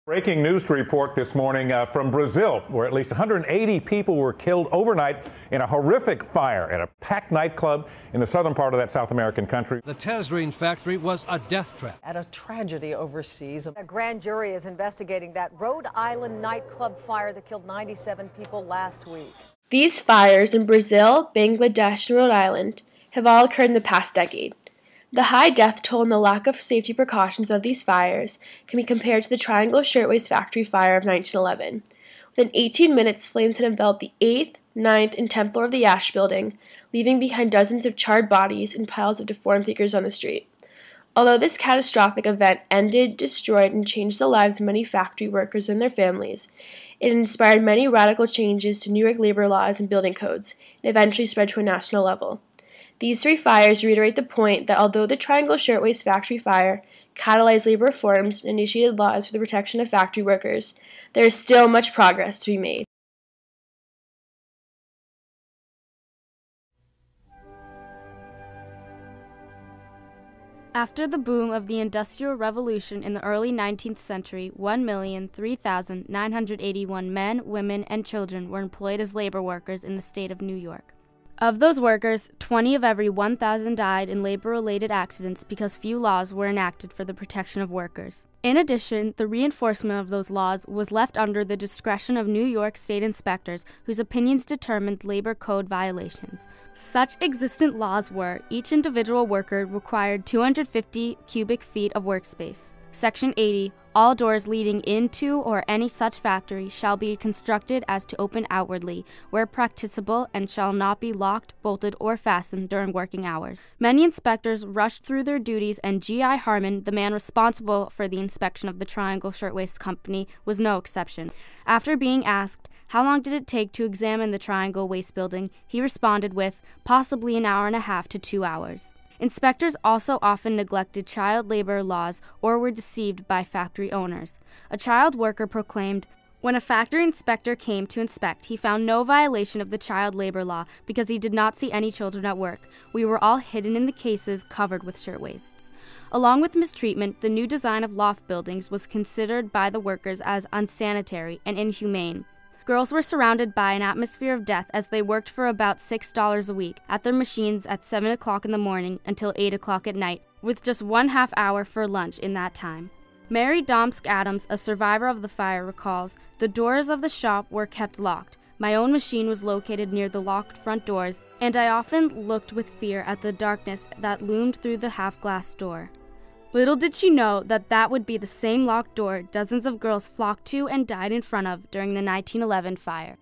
Breaking news to report this morning from Brazil, where at least 180 people were killed overnight in a horrific fire at a packed nightclub in the southern part of that South American country. The Tangerine factory was a death trap. At a tragedy overseas. A grand jury is investigating that Rhode Island nightclub fire that killed 97 people last week. These fires in Brazil, Bangladesh, and Rhode Island have all occurred in the past decade. The high death toll and the lack of safety precautions of these fires can be compared to the Triangle Shirtwaist Factory Fire of 1911. Within 18 minutes, flames had enveloped the 8th, 9th, and 10th floor of the Ash building, leaving behind dozens of charred bodies and piles of deformed figures on the street. Although this catastrophic event ended, destroyed, and changed the lives of many factory workers and their families, it inspired many radical changes to New York labor laws and building codes, and eventually spread to a national level. These three fires reiterate the point that although the Triangle Shirtwaist Factory Fire catalyzed labor reforms and initiated laws for the protection of factory workers, there is still much progress to be made. After the boom of the Industrial Revolution in the early 19th century, 1,003,981 men, women, and children were employed as labor workers in the state of New York. Of those workers, 20 of every 1,000 died in labor-related accidents because few laws were enacted for the protection of workers. In addition, the reinforcement of those laws was left under the discretion of New York state inspectors, whose opinions determined labor code violations. Such existent laws were: each individual worker required 250 cubic feet of workspace. Section 80, all doors leading into or any such factory shall be constructed as to open outwardly, where practicable, and shall not be locked, bolted, or fastened during working hours. Many inspectors rushed through their duties, and G.I. Harmon, the man responsible for the inspection of the Triangle Shirtwaist Company, was no exception. After being asked, how long did it take to examine the Triangle Waste Building, he responded with, possibly an hour and a half to 2 hours. Inspectors also often neglected child labor laws or were deceived by factory owners. A child worker proclaimed, when a factory inspector came to inspect, he found no violation of the child labor law because he did not see any children at work. We were all hidden in the cases covered with shirtwaists. Along with mistreatment, the new design of loft buildings was considered by the workers as unsanitary and inhumane. Girls were surrounded by an atmosphere of death as they worked for about $6 a week at their machines at 7 o'clock in the morning until 8 o'clock at night, with just 1/2 hour for lunch in that time. Mary Domsk Adams, a survivor of the fire, recalls, the doors of the shop were kept locked. My own machine was located near the locked front doors, and I often looked with fear at the darkness that loomed through the half-glass door. Little did she know that that would be the same locked door dozens of girls flocked to and died in front of during the 1911 fire.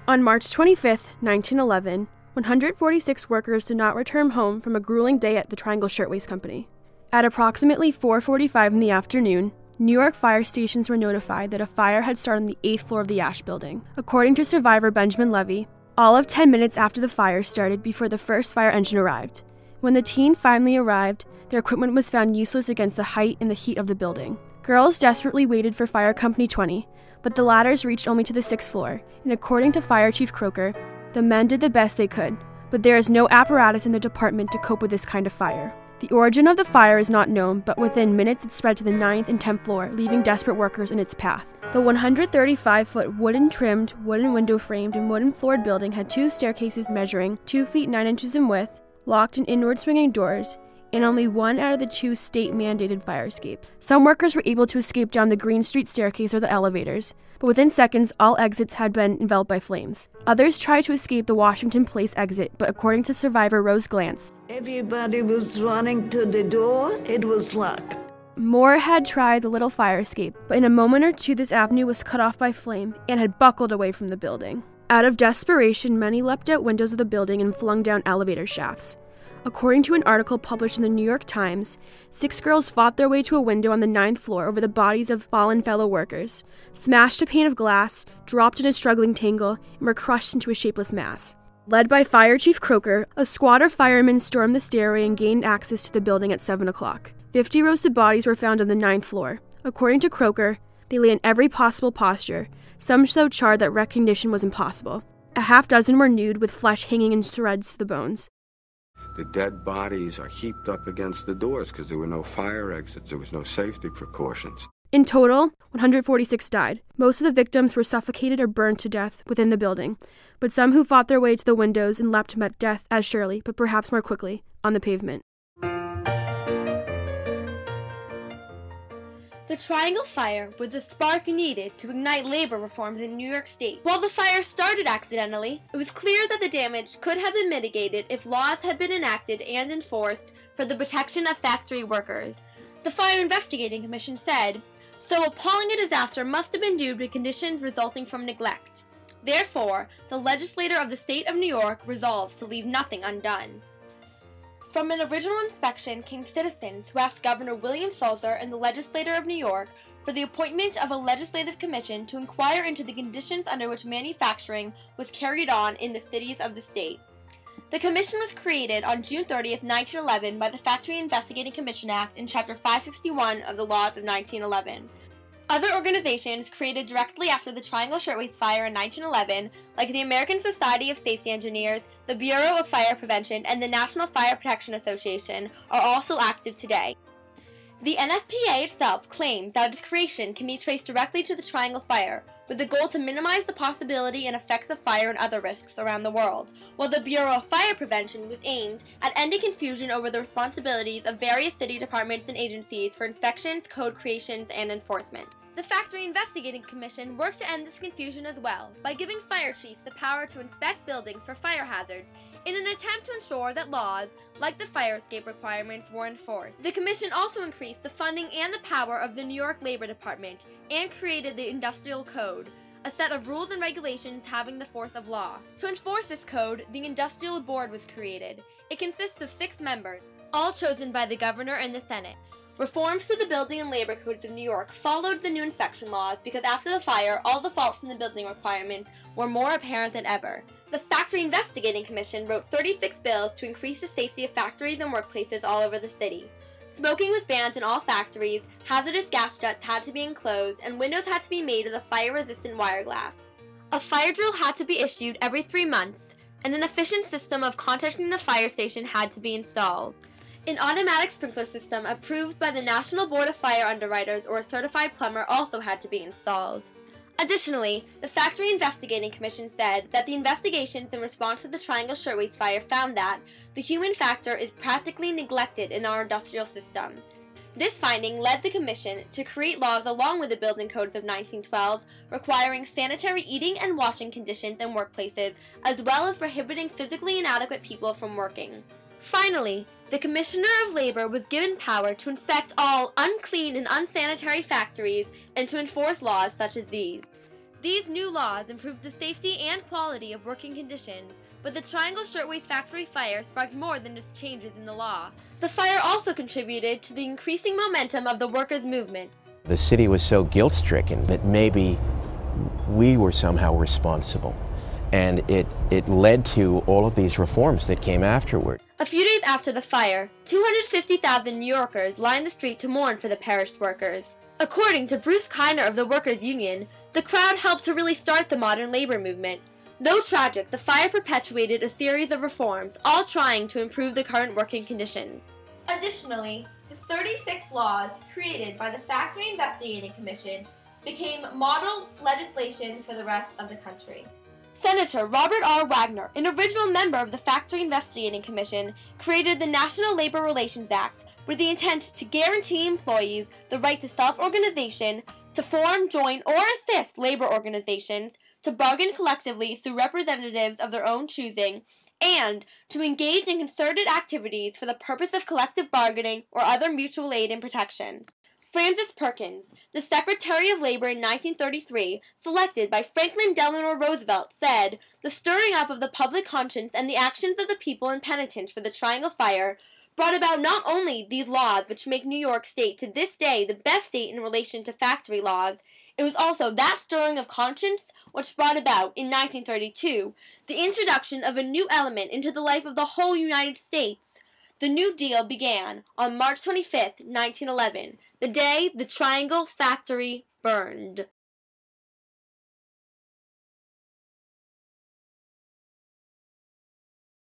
On March 25, 1911, 146 workers did not return home from a grueling day at the Triangle Shirtwaist Company. At approximately 4:45 in the afternoon, New York fire stations were notified that a fire had started on the 8th floor of the Ash building. According to survivor Benjamin Levy, all of 10 minutes after the fire started before the first fire engine arrived. When the team finally arrived, their equipment was found useless against the height and the heat of the building. Girls desperately waited for Fire Company 20, but the ladders reached only to the 6th floor, and according to Fire Chief Croker, the men did the best they could, but there is no apparatus in the department to cope with this kind of fire. The origin of the fire is not known, but within minutes it spread to the 9th and 10th floor, leaving desperate workers in its path. The 135-foot wooden-trimmed, wooden window-framed, and wooden-floored building had 2 staircases measuring 2 feet 9 inches in width, locked and inward-swinging doors, and only 1 out of the 2 state-mandated fire escapes. Some workers were able to escape down the Green Street staircase or the elevators, but within seconds, all exits had been enveloped by flames. Others tried to escape the Washington Place exit, but according to survivor Rose Glantz, everybody was running to the door. It was locked. More had tried the little fire escape, but in a moment or two this avenue was cut off by flame and had buckled away from the building. Out of desperation, many leapt out windows of the building and flung down elevator shafts. According to an article published in the New York Times, 6 girls fought their way to a window on the 9th floor over the bodies of fallen fellow workers, smashed a pane of glass, dropped in a struggling tangle, and were crushed into a shapeless mass. Led by Fire Chief Croker, a squad of firemen stormed the stairway and gained access to the building at 7 o'clock. 50 roasted bodies were found on the 9th floor. According to Croker, they lay in every possible posture, some so charred that recognition was impossible. A half dozen were nude with flesh hanging in shreds to the bones. The dead bodies are heaped up against the doors because there were no fire exits. There was no safety precautions. In total, 146 died. Most of the victims were suffocated or burned to death within the building, but some who fought their way to the windows and leapt met death as surely, but perhaps more quickly, on the pavement. The Triangle Fire was the spark needed to ignite labor reforms in New York State. While the fire started accidentally, it was clear that the damage could have been mitigated if laws had been enacted and enforced for the protection of factory workers. The Fire Investigating Commission said, "So appalling a disaster must have been due to conditions resulting from neglect. Therefore, the legislature of the state of New York resolves to leave nothing undone." From an original inspection came citizens who asked Governor William Sulzer and the legislature of New York for the appointment of a legislative commission to inquire into the conditions under which manufacturing was carried on in the cities of the state. The commission was created on June 30th, 1911 by the Factory Investigating Commission Act in Chapter 561 of the Laws of 1911. Other organizations created directly after the Triangle Shirtwaist Fire in 1911, like the American Society of Safety Engineers, the Bureau of Fire Prevention, and the National Fire Protection Association, are also active today. The NFPA itself claims that its creation can be traced directly to the Triangle Fire, with the goal to minimize the possibility and effects of fire and other risks around the world, while the Bureau of Fire Prevention was aimed at ending confusion over the responsibilities of various city departments and agencies for inspections, code creations, and enforcement. The Factory Investigating Commission worked to end this confusion as well, by giving fire chiefs the power to inspect buildings for fire hazards, in an attempt to ensure that laws, like the fire escape requirements, were enforced. The Commission also increased the funding and the power of the New York Labor Department, and created the Industrial Code, a set of rules and regulations having the force of law. To enforce this code, the Industrial Board was created. It consists of 6 members, all chosen by the Governor and the Senate. Reforms to the building and labor codes of New York followed the new inspection laws because after the fire, all the faults in the building requirements were more apparent than ever. The Factory Investigating Commission wrote 36 bills to increase the safety of factories and workplaces all over the city. Smoking was banned in all factories, hazardous gas jets had to be enclosed, and windows had to be made of the fire-resistant wire glass. A fire drill had to be issued every 3 months, and an efficient system of contacting the fire station had to be installed. An automatic sprinkler system approved by the National Board of Fire Underwriters or a certified plumber also had to be installed. Additionally, the Factory Investigating Commission said that the investigations in response to the Triangle Shirtwaist Fire found that the human factor is practically neglected in our industrial system. This finding led the Commission to create laws along with the building codes of 1912 requiring sanitary eating and washing conditions in workplaces, as well as prohibiting physically inadequate people from working. Finally, the Commissioner of Labor was given power to inspect all unclean and unsanitary factories and to enforce laws such as these. These new laws improved the safety and quality of working conditions, but the Triangle Shirtwaist Factory Fire sparked more than just changes in the law. The fire also contributed to the increasing momentum of the workers' movement. The city was so guilt-stricken that maybe we were somehow responsible. And it led to all of these reforms that came afterward. A few days after the fire, 250,000 New Yorkers lined the street to mourn for the perished workers. According to Bruce Kiner of the Workers' Union, the crowd helped to really start the modern labor movement. Though tragic, the fire perpetuated a series of reforms, all trying to improve the current working conditions. Additionally, the 36 laws created by the Factory Investigating Commission became model legislation for the rest of the country. Senator Robert R. Wagner, an original member of the Factory Investigating Commission, created the National Labor Relations Act with the intent to guarantee employees the right to self-organization, to form, join, or assist labor organizations, to bargain collectively through representatives of their own choosing, and to engage in concerted activities for the purpose of collective bargaining or other mutual aid and protection. Francis Perkins, the Secretary of Labor in 1933, selected by Franklin Delano Roosevelt, said, "The stirring up of the public conscience and the actions of the people in penitence for the Triangle Fire brought about not only these laws which make New York State to this day the best state in relation to factory laws, it was also that stirring of conscience which brought about, in 1932, the introduction of a new element into the life of the whole United States. The New Deal began on March 25, 1911, the day the Triangle Factory burned."